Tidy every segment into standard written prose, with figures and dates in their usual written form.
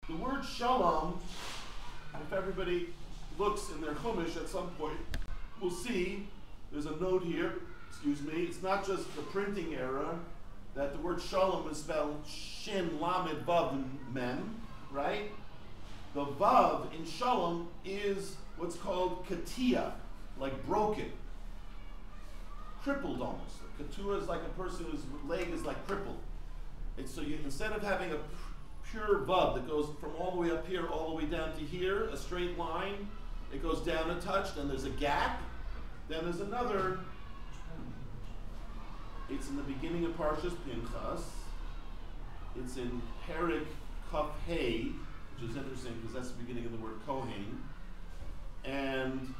The word shalom, if everybody looks in their chumash at some point, we'll see, there's a note here, excuse me, it's not just the printing error, that the word shalom is spelled shin, lamed, vav, mem, right? The vav in shalom is what's called katia, like broken, crippled almost. Katua is like a person whose leg is like crippled. And so you, instead of having a pure vav that goes from all the way up here all the way down to here, a straight line, it goes down a touch, then there's a gap, then there's another. It's in the beginning of Parshas Pinchas. It's in Perik Kaf Hey, which is interesting because that's the beginning of the word Kohen. And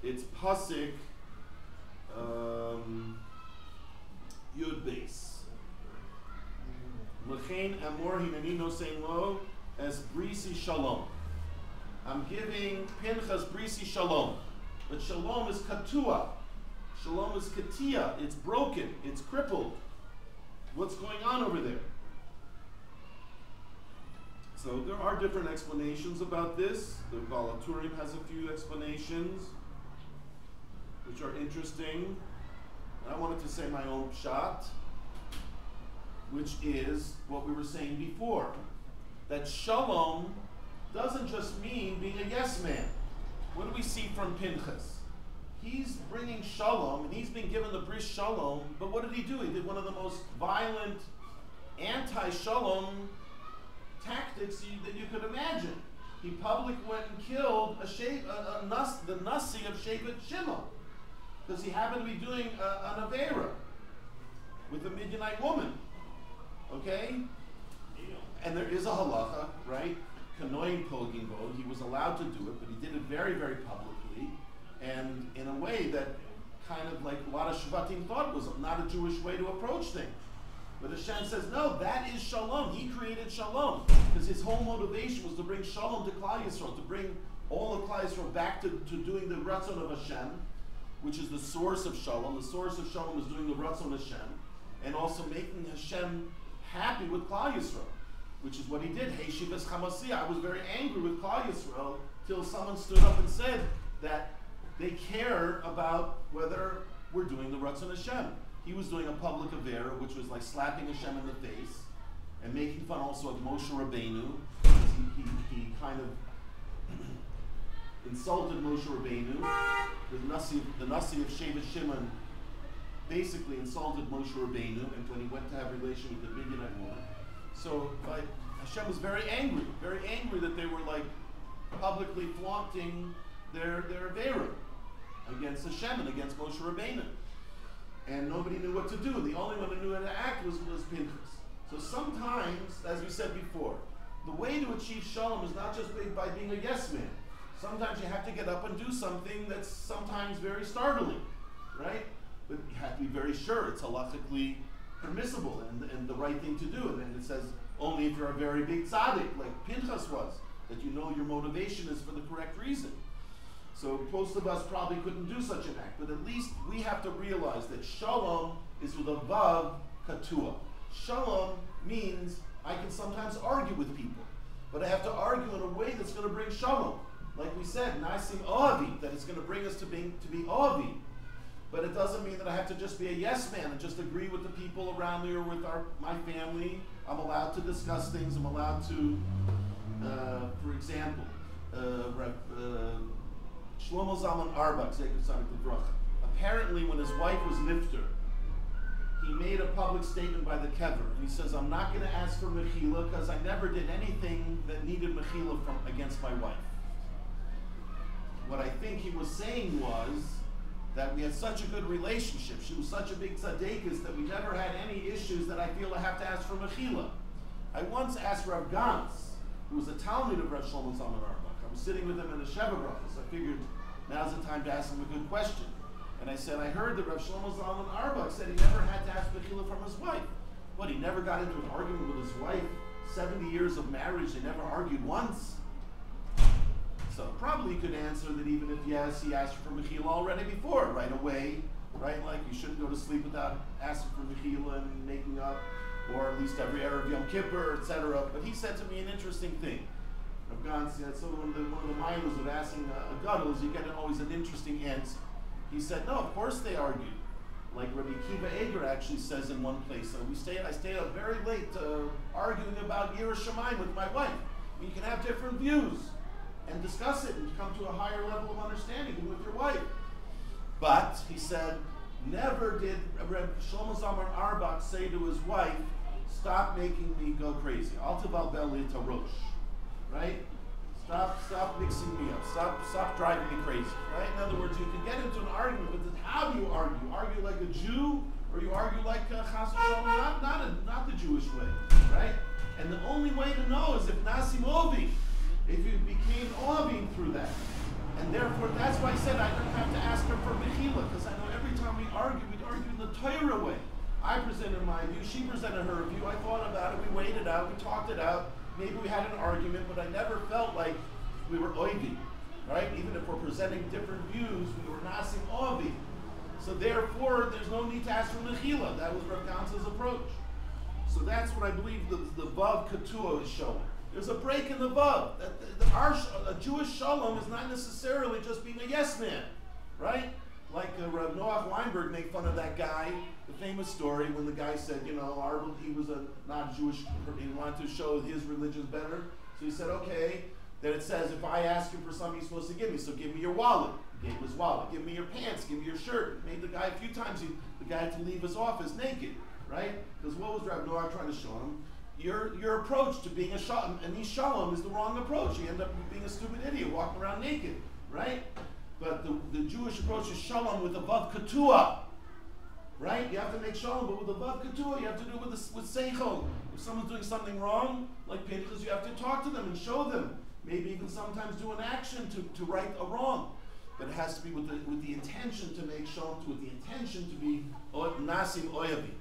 it's Pasik Yud Beis. L'chein amor hinani nosein lo as brisi shalom. I'm giving Pinchas brisi shalom. But shalom is katua. Shalom is katia. It's broken. It's crippled. What's going on over there? So there are different explanations about this. The Balaturim has a few explanations which are interesting. And I wanted to say my own shot, which is what we were saying before. That shalom doesn't just mean being a yes man. What do we see from Pinchas? He's bringing shalom, and he's been given the bris shalom, but what did he do? He did one of the most violent anti-shalom tactics that you could imagine. He publicly went and killed the Nasi of Shevet Shimon, because he happened to be doing an Avera with a Midianite woman. Okay? And there is a halacha, right? Kanoim Pogin Bo. He was allowed to do it, but he did it very, very publicly, and in a way that kind of like a lot of Shvatim thought was not a Jewish way to approach things. But Hashem says, no, that is shalom. He created shalom, because his whole motivation was to bring shalom to Klal Yisrael, to bring all of Klal Yisrael back to doing the Ratzon of Hashem, which is the source of shalom. The source of shalom is doing the Ratzon of Hashem, and also making Hashem happy with Klal Yisrael, which is what he did. Hey, Shivas Chamasi, I was very angry with Klal Yisrael till someone stood up and said that they care about whether we're doing the Ratzon Hashem. He was doing a public avera, which was like slapping Hashem in the face and making fun also of Moshe Rabbeinu, because he kind of insulted Moshe Rabbeinu. The Nasi of Shevet Shimon basically insulted Moshe Rabbeinu, and when he went to have relation with the Midianite woman. So Hashem was very angry that they were like publicly flaunting their avera against Hashem and against Moshe Rabbeinu. And nobody knew what to do. The only one who knew how to act was Pinchas. So sometimes, as we said before, the way to achieve shalom is not just by being a yes man. Sometimes you have to get up and do something that's sometimes very startling, right? But you have to be very sure it's halachically permissible and the right thing to do. And then it says, only if you're a very big tzaddik, like Pinchas was, that you know your motivation is for the correct reason. So most of us probably couldn't do such an act, but at least we have to realize that shalom is with a vav katua. Shalom means I can sometimes argue with people, but I have to argue in a way that's going to bring shalom. Like we said, nasim oavi, that it's going to bring us to be oavi. But it doesn't mean that I have to just be a yes man and just agree with the people around me or with my family. I'm allowed to discuss things. I'm allowed to, for example, Shlomo Zalman Auerbach, apparently when his wife was nifter, he made a public statement by the kever, and he says, I'm not going to ask for mechila because I never did anything that needed mechila against my wife. What I think he was saying was that we had such a good relationship. She was such a big tzaddikus that we never had any issues that I feel I have to ask for mechila. I once asked Rav Gantz, who was a Talmud of Rav Shlomo Zalman Auerbach. I was sitting with him in the Sheva Brachos. I figured now's the time to ask him a good question. And I said, I heard that Rav Shlomo Zalman Auerbach said he never had to ask mechila from his wife. What, he never got into an argument with his wife? 70 years of marriage, they never argued once? So probably you could answer that even if yes, he asked for mechila already before, right away, right? Like you shouldn't go to sleep without asking for mechila and making up, or at least every Erev Yom Kippur, etc. But he said to me an interesting thing. Rav Gans said, so one of the minors of asking a gadol is you get always an interesting answer. He said, no, of course they argued. Like Rabbi Kiva Eger actually says in one place, I stayed up very late arguing about Yirah Shamayim with my wife. You can have different views and discuss it and come to a higher level of understanding with your wife. But, he said, never did Reb Shlomo Zalman Auerbach say to his wife, stop making me go crazy. Al tevalbel li tarosh. Right? Stop mixing me up. Stop driving me crazy. Right? In other words, you can get into an argument, but how do you argue? You argue like a Jew, or you argue like Chas v'Shalom, not the Jewish way. Right? And the only way to know is if Nasim Ovi, if you became Oavim through that. And therefore, that's why I said I don't have to ask her for Mechila, because I know every time we'd argue in the Torah way. I presented my view, she presented her view, I thought about it, we weighed it out, we talked it out, maybe we had an argument, but I never felt like we were Oivi, right? Even if we're presenting different views, we were Nasim Oavi. So therefore, there's no need to ask for Mechila. That was Rav Ganz's approach. So that's what I believe the Vav Ketuah is showing. There's a break in the Vav. A Jewish Shalom is not necessarily just being a yes man, right? Like Rav Noach Weinberg made fun of that guy, the famous story when the guy said, he was not Jewish, he wanted to show his religion's better. So he said, okay, then it says, if I ask you for something you're supposed to give me, so give me your wallet. He gave him his wallet. Give me your pants, give me your shirt. Made the guy a few times, the guy had to leave his office naked, right? Because what was Rav Noach trying to show him? Your approach to being a shalom, and shalom is the wrong approach. You end up being a stupid idiot, walking around naked, right? But the Jewish approach is shalom with a vav ketuah, right? You have to make shalom, but with a vav ketuah, you have to do it with seichel. If someone's doing something wrong, like Pinchas, you have to talk to them and show them. Maybe even sometimes do an action to right a wrong. But it has to be with the intention to make shalom, with the intention to be nasim oyavi.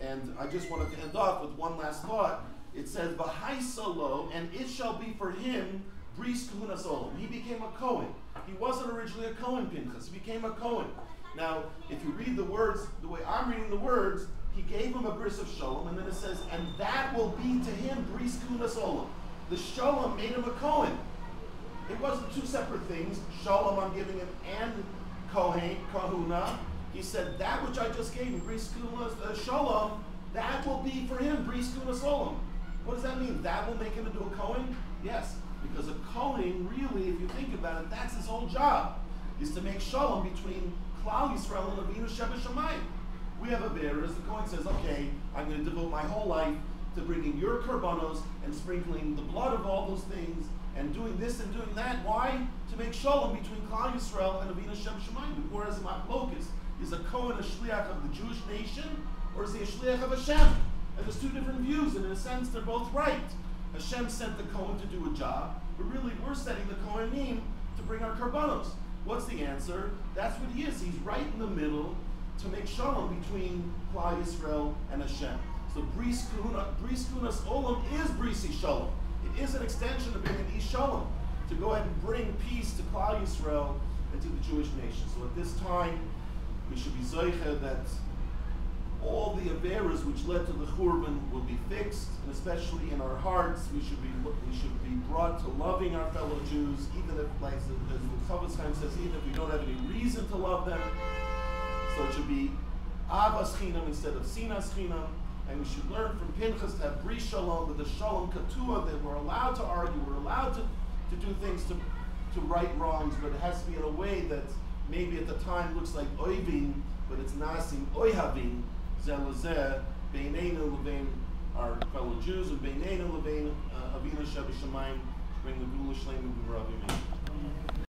And I just wanted to end off with one last thought. It says, "V'hai solo," and it shall be for him bris kuhunas olam. He became a Kohen. He wasn't originally a Kohen, Pinchas. He became a Kohen. Now, if you read the words the way I'm reading the words, he gave him a bris of shalom, and then it says, "And that will be to him bris kuhunas olam." The shalom made him a Kohen. It wasn't two separate things. Shalom, I'm giving him, and kahuna. He said, that which I just gave him, bris kuhunas shalom, that will be for him bris kuhunas olam. What does that mean? That will make him into a Kohen? Yes, because a Kohen, really, if you think about it, that's his whole job, is to make shalom between Klal Yisrael and Avinu Sheba Shamayim. We have a bear, as the Kohen says, okay, I'm going to devote my whole life to bringing your korbanos and sprinkling the blood of all those things and doing this and doing that. Why? To make shalom between Klal Yisrael and Avinu Sheba Shamayim. Whereas a machlokas, is a Kohen a shliach of the Jewish nation, or is he a shliach of Hashem? And there's two different views, and in a sense, they're both right. Hashem sent the Kohen to do a job, but really we're setting the Kohanim to bring our korbanos. What's the answer? That's what he is. He's right in the middle to make shalom between Klal Yisrael and Hashem. So bris kuhunas olam is brisi shalom. It is an extension of being an ish shalom, to go ahead and bring peace to Klal Yisrael and to the Jewish nation. So at this time, we should be zoicha that all the averas which led to the churban will be fixed, and especially in our hearts, we should be brought to loving our fellow Jews, even if, like as the Chavetz Chaim says, even if we don't have any reason to love them. So it should be avas chinam instead of sinas chinam, and we should learn from Pinchas to have bris shalom, with the shalom ketuah, that we're allowed to argue, we're allowed to do things to right wrongs, but it has to be in a way that maybe at the time looks like oivin, but it's nasim oihavin, zelazeh, beineinu levein our fellow Jews, and beineinu levein Avinu Sheba Shamayim, bring the Gula Shleimu B'Merav Yameinu.